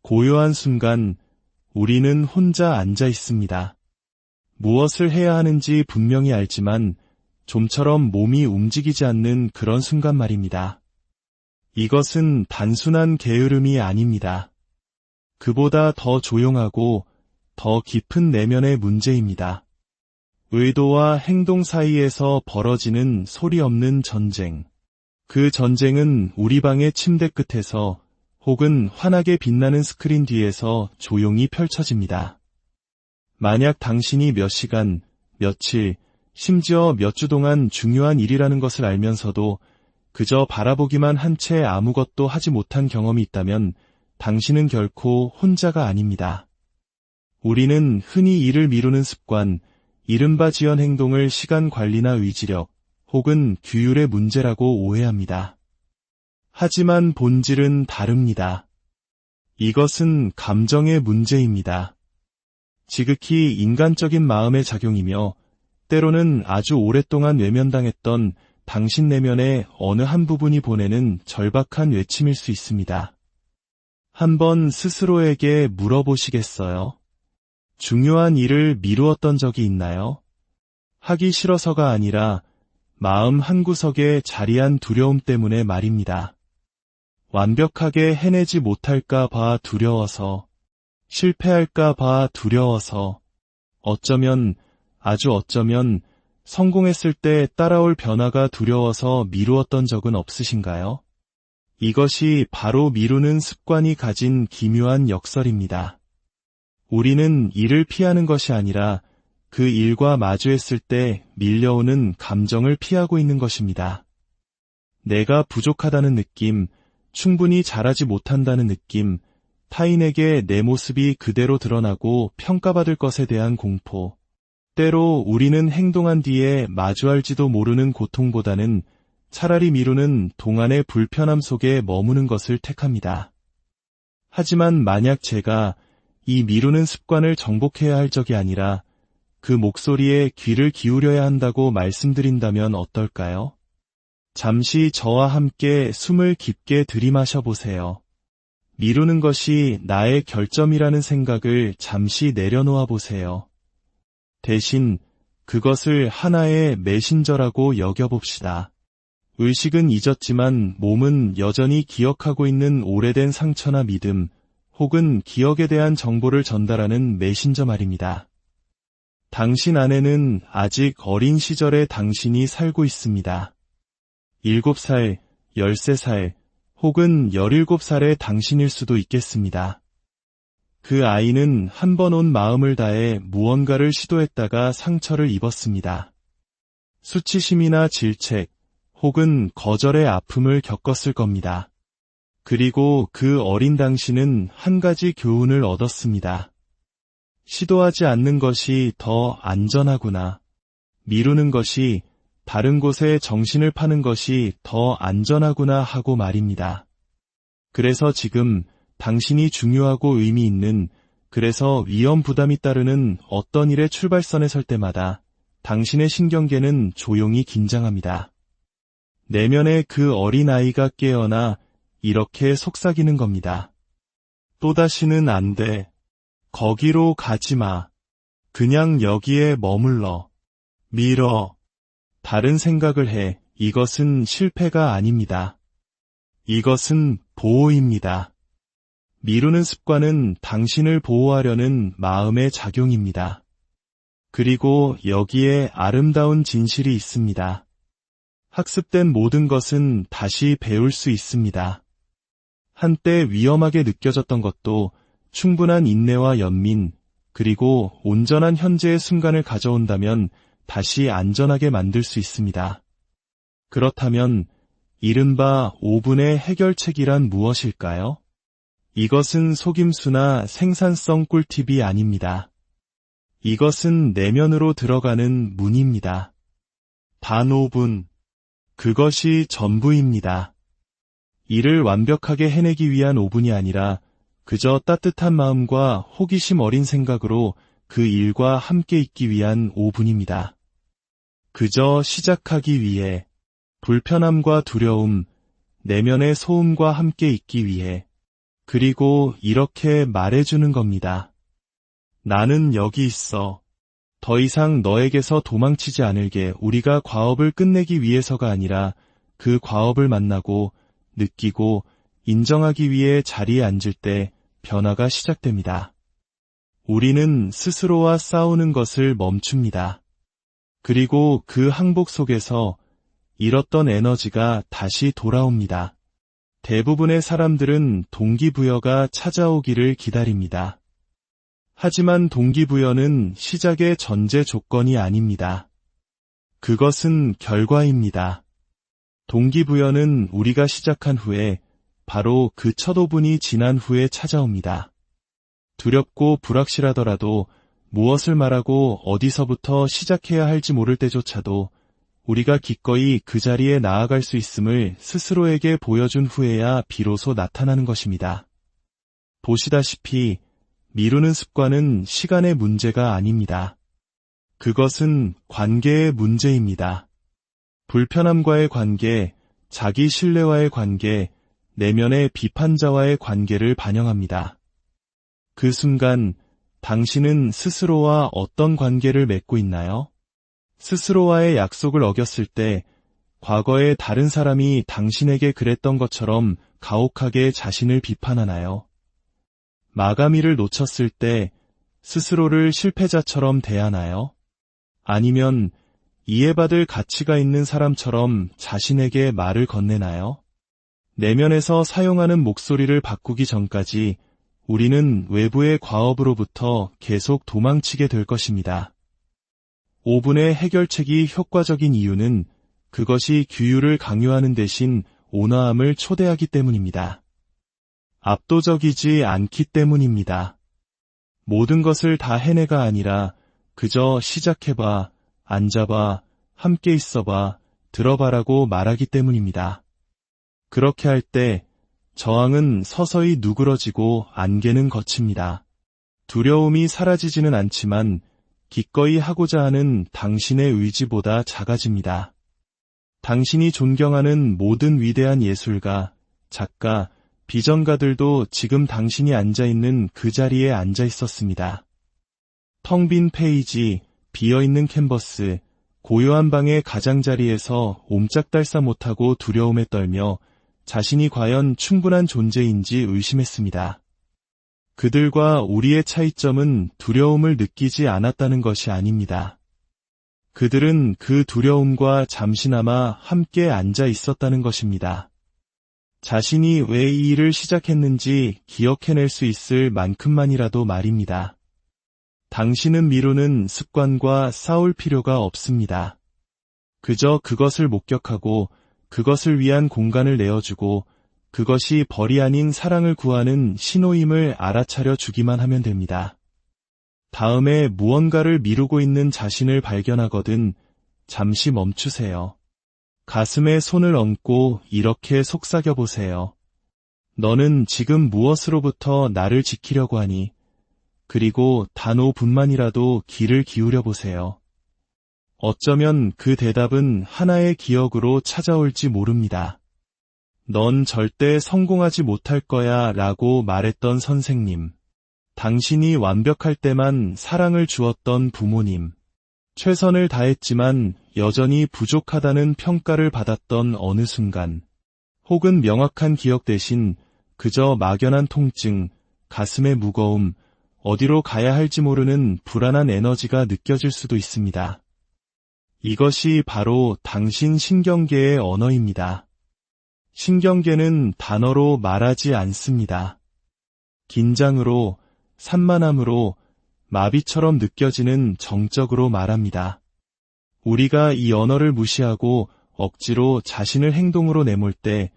고요한 순간 우리는 혼자 앉아 있습니다. 무엇을 해야 하는지 분명히 알지만 좀처럼 몸이 움직이지 않는 그런 순간 말입니다. 이것은 단순한 게으름이 아닙니다. 그보다 더 조용하고 더 깊은 내면의 문제입니다. 의도와 행동 사이에서 벌어지는 소리 없는 전쟁. 그 전쟁은 우리 방의 침대 끝에서 혹은 환하게 빛나는 스크린 뒤에서 조용히 펼쳐집니다. 만약 당신이 몇 시간, 며칠, 심지어 몇 주 동안 중요한 일이라는 것을 알면서도 그저 바라보기만 한 채 아무것도 하지 못한 경험이 있다면 당신은 결코 혼자가 아닙니다. 우리는 흔히 일을 미루는 습관, 이른바 지연 행동을 시간 관리나 의지력, 혹은 규율의 문제라고 오해합니다. 하지만 본질은 다릅니다. 이것은 감정의 문제입니다. 지극히 인간적인 마음의 작용이며 때로는 아주 오랫동안 외면당했던 당신 내면의 어느 한 부분이 보내는 절박한 외침일 수 있습니다. 한번 스스로에게 물어보시겠어요? 중요한 일을 미루었던 적이 있나요? 하기 싫어서가 아니라 마음 한구석에 자리한 두려움 때문에 말입니다. 완벽하게 해내지 못할까 봐 두려워서, 실패할까 봐 두려워서, 어쩌면, 아주 어쩌면 성공했을 때 따라올 변화가 두려워서 미루었던 적은 없으신가요? 이것이 바로 미루는 습관이 가진 기묘한 역설입니다. 우리는 일을 피하는 것이 아니라 그 일과 마주했을 때 밀려오는 감정을 피하고 있는 것입니다. 내가 부족하다는 느낌, 충분히 잘하지 못한다는 느낌, 타인에게 내 모습이 그대로 드러나고 평가받을 것에 대한 공포. 때로 우리는 행동한 뒤에 마주할지도 모르는 고통보다는 차라리 미루는 동안의 불편함 속에 머무는 것을 택합니다. 하지만 만약 제가 이 미루는 습관을 정복해야 할 적이 아니라 그 목소리에 귀를 기울여야 한다고 말씀드린다면 어떨까요? 잠시 저와 함께 숨을 깊게 들이마셔 보세요. 미루는 것이 나의 결점이라는 생각을 잠시 내려놓아 보세요. 대신 그것을 하나의 메신저라고 여겨봅시다. 의식은 잊었지만 몸은 여전히 기억하고 있는 오래된 상처나 믿음, 혹은 기억에 대한 정보를 전달하는 메신저 말입니다. 당신 안에는 아직 어린 시절의 당신이 살고 있습니다. 7살, 13살, 혹은 17살의 당신일 수도 있겠습니다. 그 아이는 한 번 온 마음을 다해 무언가를 시도했다가 상처를 입었습니다. 수치심이나 질책, 혹은 거절의 아픔을 겪었을 겁니다. 그리고 그 어린 당신은 한 가지 교훈을 얻었습니다. 시도하지 않는 것이 더 안전하구나. 미루는 것이, 다른 곳에 정신을 파는 것이 더 안전하구나 하고 말입니다. 그래서 지금 당신이 중요하고 의미 있는, 그래서 위험 부담이 따르는 어떤 일의 출발선에 설 때마다 당신의 신경계는 조용히 긴장합니다. 내면의 그 어린 아이가 깨어나 이렇게 속삭이는 겁니다. 또다시는 안 돼. 거기로 가지 마. 그냥 여기에 머물러. 밀어. 다른 생각을 해. 이것은 실패가 아닙니다. 이것은 보호입니다. 미루는 습관은 당신을 보호하려는 마음의 작용입니다. 그리고 여기에 아름다운 진실이 있습니다. 학습된 모든 것은 다시 배울 수 있습니다. 한때 위험하게 느껴졌던 것도 충분한 인내와 연민, 그리고 온전한 현재의 순간을 가져온다면 다시 안전하게 만들 수 있습니다. 그렇다면 이른바 5분의 해결책이란 무엇일까요? 이것은 속임수나 생산성 꿀팁이 아닙니다. 이것은 내면으로 들어가는 문입니다. 단 5분. 그것이 전부입니다. 일을 완벽하게 해내기 위한 5분이 아니라 그저 따뜻한 마음과 호기심 어린 생각으로 그 일과 함께 있기 위한 5분입니다. 그저 시작하기 위해, 불편함과 두려움, 내면의 소음과 함께 있기 위해, 그리고 이렇게 말해주는 겁니다. 나는 여기 있어. 더 이상 너에게서 도망치지 않을게. 우리가 과업을 끝내기 위해서가 아니라 그 과업을 만나고 느끼고 인정하기 위해 자리에 앉을 때 변화가 시작됩니다. 우리는 스스로와 싸우는 것을 멈춥니다. 그리고 그 항복 속에서 잃었던 에너지가 다시 돌아옵니다. 대부분의 사람들은 동기부여가 찾아오기를 기다립니다. 하지만 동기부여는 시작의 전제 조건이 아닙니다. 그것은 결과입니다. 동기부여는 우리가 시작한 후에 바로 그 첫 5분이 지난 후에 찾아옵니다. 두렵고 불확실하더라도 무엇을 말하고 어디서부터 시작해야 할지 모를 때조차도 우리가 기꺼이 그 자리에 나아갈 수 있음을 스스로에게 보여준 후에야 비로소 나타나는 것입니다. 보시다시피 미루는 습관은 시간의 문제가 아닙니다. 그것은 관계의 문제입니다. 불편함과의 관계, 자기 신뢰와의 관계, 내면의 비판자와의 관계를 반영합니다. 그 순간 당신은 스스로와 어떤 관계를 맺고 있나요? 스스로와의 약속을 어겼을 때 과거에 다른 사람이 당신에게 그랬던 것처럼 가혹하게 자신을 비판하나요? 마감일을 놓쳤을 때 스스로를 실패자처럼 대하나요? 아니면 이해받을 가치가 있는 사람처럼 자신에게 말을 건네나요? 내면에서 사용하는 목소리를 바꾸기 전까지 우리는 외부의 과업으로부터 계속 도망치게 될 것입니다. 5분의 해결책이 효과적인 이유는 그것이 규율을 강요하는 대신 온화함을 초대하기 때문입니다. 압도적이지 않기 때문입니다. 모든 것을 다 해내가 아니라 그저 시작해봐, 앉아봐, 함께 있어봐, 들어봐라고 말하기 때문입니다. 그렇게 할 때 저항은 서서히 누그러지고 안개는 걷힙니다. 두려움이 사라지지는 않지만 기꺼이 하고자 하는 당신의 의지보다 작아집니다. 당신이 존경하는 모든 위대한 예술가, 작가, 비전가들도 지금 당신이 앉아있는 그 자리에 앉아 있었습니다. 텅 빈 페이지, 비어있는 캔버스, 고요한 방의 가장자리에서 옴짝달싹 못하고 두려움에 떨며 자신이 과연 충분한 존재인지 의심했습니다. 그들과 우리의 차이점은 두려움을 느끼지 않았다는 것이 아닙니다. 그들은 그 두려움과 잠시나마 함께 앉아 있었다는 것입니다. 자신이 왜 이 일을 시작했는지 기억해낼 수 있을 만큼만이라도 말입니다. 당신은 미루는 습관과 싸울 필요가 없습니다. 그저 그것을 목격하고 그것을 위한 공간을 내어주고 그것이 벌이 아닌 사랑을 구하는 신호임을 알아차려 주기만 하면 됩니다. 다음에 무언가를 미루고 있는 자신을 발견하거든 잠시 멈추세요. 가슴에 손을 얹고 이렇게 속삭여 보세요. 너는 지금 무엇으로부터 나를 지키려고 하니? 그리고 단 5분만이라도 귀를 기울여 보세요. 어쩌면 그 대답은 하나의 기억으로 찾아올지 모릅니다. 넌 절대 성공하지 못할 거야 라고 말했던 선생님. 당신이 완벽할 때만 사랑을 주었던 부모님. 최선을 다했지만 여전히 부족하다는 평가를 받았던 어느 순간. 혹은 명확한 기억 대신 그저 막연한 통증, 가슴의 무거움, 어디로 가야 할지 모르는 불안한 에너지가 느껴질 수도 있습니다. 이것이 바로 당신 신경계의 언어입니다. 신경계는 단어로 말하지 않습니다. 긴장으로, 산만함으로, 마비처럼 느껴지는 정적으로 말합니다. 우리가 이 언어를 무시하고 억지로 자신을 행동으로 내몰 때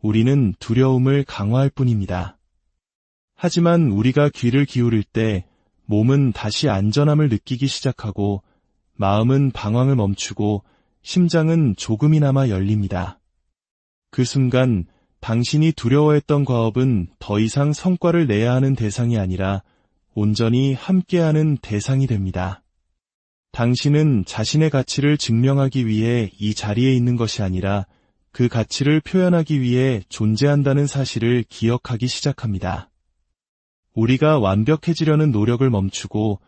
우리는 두려움을 강화할 뿐입니다. 하지만 우리가 귀를 기울일 때 몸은 다시 안전함을 느끼기 시작하고 마음은 방황을 멈추고 심장은 조금이나마 열립니다. 그 순간 당신이 두려워했던 과업은 더 이상 성과를 내야 하는 대상이 아니라 온전히 함께하는 대상이 됩니다. 당신은 자신의 가치를 증명하기 위해 이 자리에 있는 것이 아니라 그 가치를 표현하기 위해 존재한다는 사실을 기억하기 시작합니다. 우리가 완벽해지려는 노력을 멈추고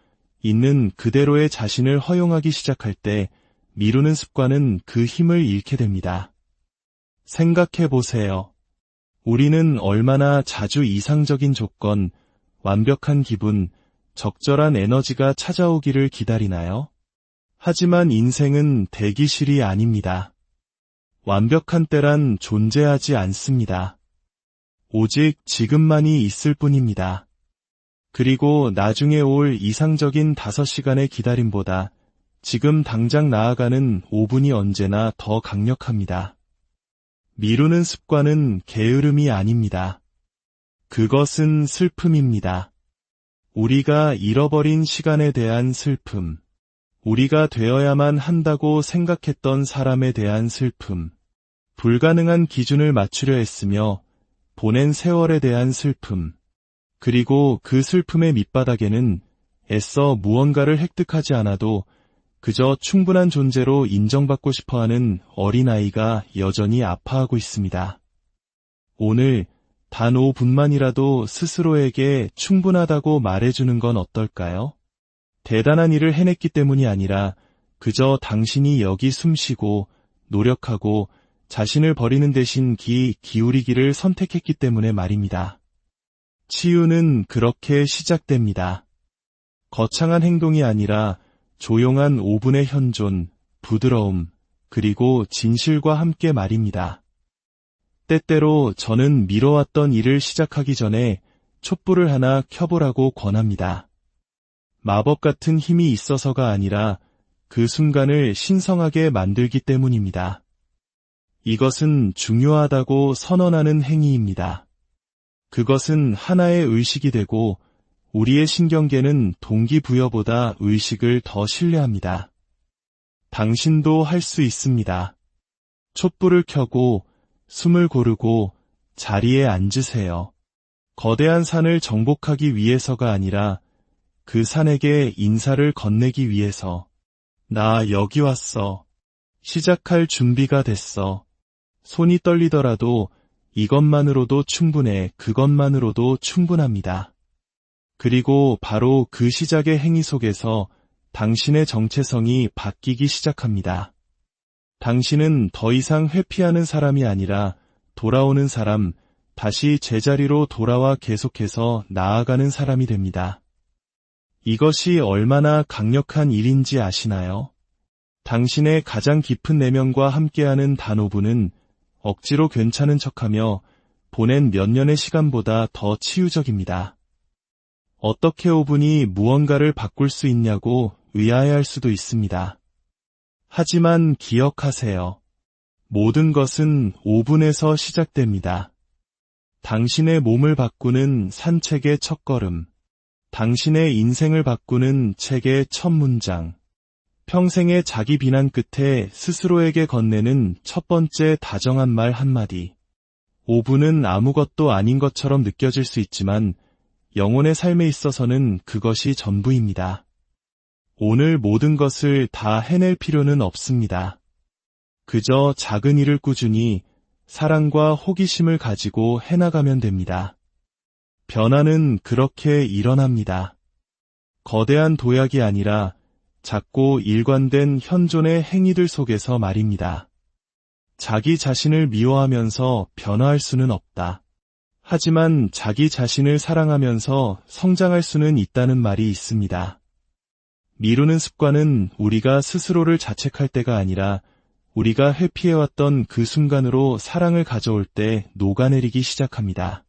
있는 그대로의 자신을 허용하기 시작할 때 미루는 습관은 그 힘을 잃게 됩니다. 생각해 보세요. 우리는 얼마나 자주 이상적인 조건, 완벽한 기분, 적절한 에너지가 찾아오기를 기다리나요? 하지만 인생은 대기실이 아닙니다. 완벽한 때란 존재하지 않습니다. 오직 지금만이 있을 뿐입니다. 그리고 나중에 올 이상적인 5시간의 기다림보다 지금 당장 나아가는 5분이 언제나 더 강력합니다. 미루는 습관은 게으름이 아닙니다. 그것은 슬픔입니다. 우리가 잃어버린 시간에 대한 슬픔, 우리가 되어야만 한다고 생각했던 사람에 대한 슬픔, 불가능한 기준을 맞추려 했으며 보낸 세월에 대한 슬픔, 그리고 그 슬픔의 밑바닥에는 애써 무언가를 획득하지 않아도 그저 충분한 존재로 인정받고 싶어하는 어린아이가 여전히 아파하고 있습니다. 오늘 단 5분만이라도 스스로에게 충분하다고 말해주는 건 어떨까요? 대단한 일을 해냈기 때문이 아니라 그저 당신이 여기 숨쉬고 노력하고 자신을 버리는 대신 기울이기를 선택했기 때문에 말입니다. 치유는 그렇게 시작됩니다. 거창한 행동이 아니라 조용한 5분의 현존, 부드러움, 그리고 진실과 함께 말입니다. 때때로 저는 미뤄왔던 일을 시작하기 전에 촛불을 하나 켜보라고 권합니다. 마법 같은 힘이 있어서가 아니라 그 순간을 신성하게 만들기 때문입니다. 이것은 중요하다고 선언하는 행위입니다. 그것은 하나의 의식이 되고 우리의 신경계는 동기부여보다 의식을 더 신뢰합니다. 당신도 할 수 있습니다. 촛불을 켜고 숨을 고르고 자리에 앉으세요. 거대한 산을 정복하기 위해서가 아니라 그 산에게 인사를 건네기 위해서. 나 여기 왔어. 시작할 준비가 됐어. 손이 떨리더라도 이것만으로도 충분해. 그것만으로도 충분합니다. 그리고 바로 그 시작의 행위 속에서 당신의 정체성이 바뀌기 시작합니다. 당신은 더 이상 회피하는 사람이 아니라 돌아오는 사람, 다시 제자리로 돌아와 계속해서 나아가는 사람이 됩니다. 이것이 얼마나 강력한 일인지 아시나요? 당신의 가장 깊은 내면과 함께하는 단 5분은 억지로 괜찮은 척하며 보낸 몇 년의 시간보다 더 치유적입니다. 어떻게 5분이 무언가를 바꿀 수 있냐고 의아해할 수도 있습니다. 하지만 기억하세요. 모든 것은 5분에서 시작됩니다. 당신의 몸을 바꾸는 산책의 첫걸음, 당신의 인생을 바꾸는 책의 첫 문장, 평생의 자기 비난 끝에 스스로에게 건네는 첫 번째 다정한 말 한마디. 5분은 아무것도 아닌 것처럼 느껴질 수 있지만 영혼의 삶에 있어서는 그것이 전부입니다. 오늘 모든 것을 다 해낼 필요는 없습니다. 그저 작은 일을 꾸준히 사랑과 호기심을 가지고 해나가면 됩니다. 변화는 그렇게 일어납니다. 거대한 도약이 아니라 작고 일관된 현존의 행위들 속에서 말입니다. 자기 자신을 미워하면서 변화할 수는 없다. 하지만 자기 자신을 사랑하면서 성장할 수는 있다는 말이 있습니다. 미루는 습관은 우리가 스스로를 자책할 때가 아니라 우리가 회피해왔던 그 순간으로 사랑을 가져올 때 녹아내리기 시작합니다.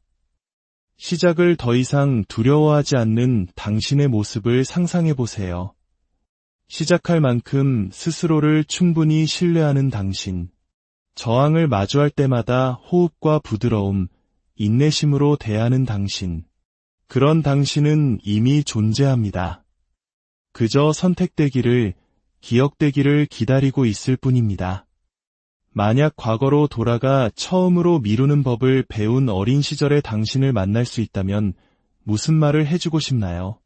시작을 더 이상 두려워하지 않는 당신의 모습을 상상해 보세요. 시작할 만큼 스스로를 충분히 신뢰하는 당신. 저항을 마주할 때마다 호흡과 부드러움, 인내심으로 대하는 당신. 그런 당신은 이미 존재합니다. 그저 선택되기를, 기억되기를 기다리고 있을 뿐입니다. 만약 과거로 돌아가 처음으로 미루는 법을 배운 어린 시절의 당신을 만날 수 있다면 무슨 말을 해주고 싶나요?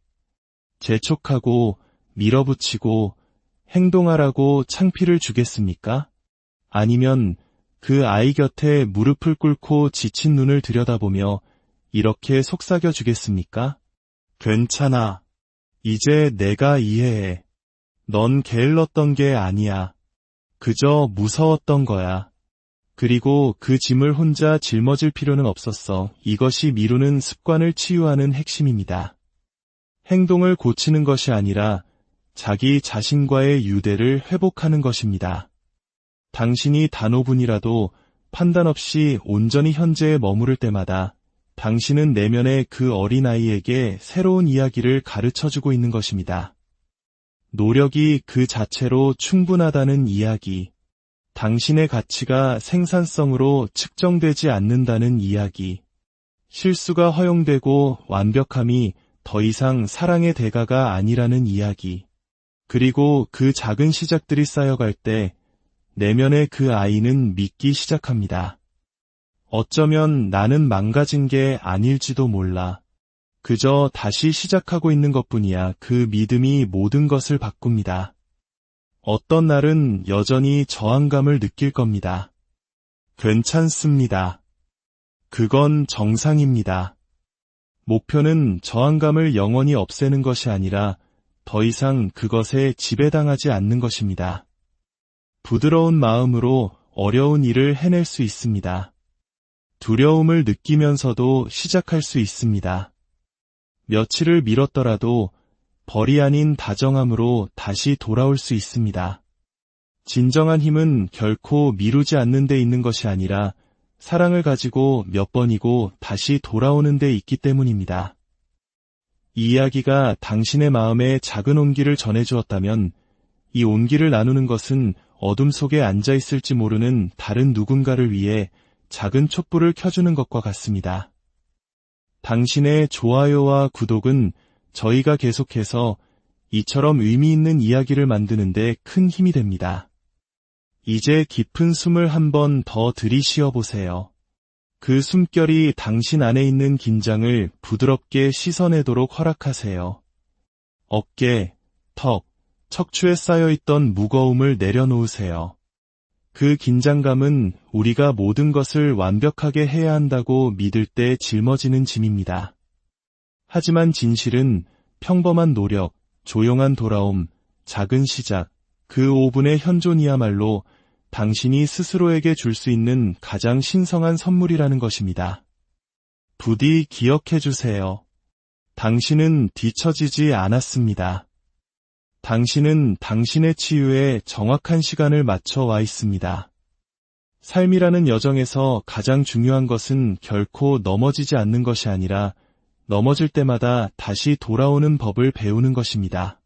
재촉하고 밀어붙이고 행동하라고 창피를 주겠습니까? 아니면 그 아이 곁에 무릎을 꿇고 지친 눈을 들여다보며 이렇게 속삭여 주겠습니까? 괜찮아. 이제 내가 이해해. 넌 게을렀던 게 아니야. 그저 무서웠던 거야. 그리고 그 짐을 혼자 짊어질 필요는 없었어. 이것이 미루는 습관을 치유하는 핵심입니다. 행동을 고치는 것이 아니라 자기 자신과의 유대를 회복하는 것입니다. 당신이 단 5분이라도 판단 없이 온전히 현재에 머무를 때마다 당신은 내면의 그 어린아이에게 새로운 이야기를 가르쳐주고 있는 것입니다. 노력이 그 자체로 충분하다는 이야기, 당신의 가치가 생산성으로 측정되지 않는다는 이야기, 실수가 허용되고 완벽함이 더 이상 사랑의 대가가 아니라는 이야기, 그리고 그 작은 시작들이 쌓여갈 때 내면의 그 아이는 믿기 시작합니다. 어쩌면 나는 망가진 게 아닐지도 몰라. 그저 다시 시작하고 있는 것뿐이야. 그 믿음이 모든 것을 바꿉니다. 어떤 날은 여전히 저항감을 느낄 겁니다. 괜찮습니다. 그건 정상입니다. 목표는 저항감을 영원히 없애는 것이 아니라 더 이상 그것에 지배당하지 않는 것입니다. 부드러운 마음으로 어려운 일을 해낼 수 있습니다. 두려움을 느끼면서도 시작할 수 있습니다. 며칠을 미뤘더라도 벌이 아닌 다정함으로 다시 돌아올 수 있습니다. 진정한 힘은 결코 미루지 않는 데 있는 것이 아니라 사랑을 가지고 몇 번이고 다시 돌아오는 데 있기 때문입니다. 이 이야기가 당신의 마음에 작은 온기를 전해주었다면 이 온기를 나누는 것은 어둠 속에 앉아있을지 모르는 다른 누군가를 위해 작은 촛불을 켜주는 것과 같습니다. 당신의 좋아요와 구독은 저희가 계속해서 이처럼 의미 있는 이야기를 만드는 데 큰 힘이 됩니다. 이제 깊은 숨을 한 번 더 들이쉬어 보세요. 그 숨결이 당신 안에 있는 긴장을 부드럽게 씻어내도록 허락하세요. 어깨, 턱, 척추에 쌓여있던 무거움을 내려놓으세요. 그 긴장감은 우리가 모든 것을 완벽하게 해야 한다고 믿을 때 짊어지는 짐입니다. 하지만 진실은 평범한 노력, 조용한 돌아옴, 작은 시작, 그 5분의 현존이야말로 당신이 스스로에게 줄 수 있는 가장 신성한 선물이라는 것입니다. 부디 기억해 주세요. 당신은 뒤처지지 않았습니다. 당신은 당신의 치유에 정확한 시간을 맞춰 와 있습니다. 삶이라는 여정에서 가장 중요한 것은 결코 넘어지지 않는 것이 아니라 넘어질 때마다 다시 돌아오는 법을 배우는 것입니다.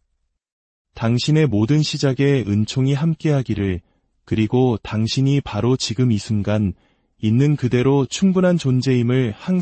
당신의 모든 시작에 은총이 함께하기를, 그리고 당신이 바로 지금 이 순간 있는 그대로 충분한 존재임을 항상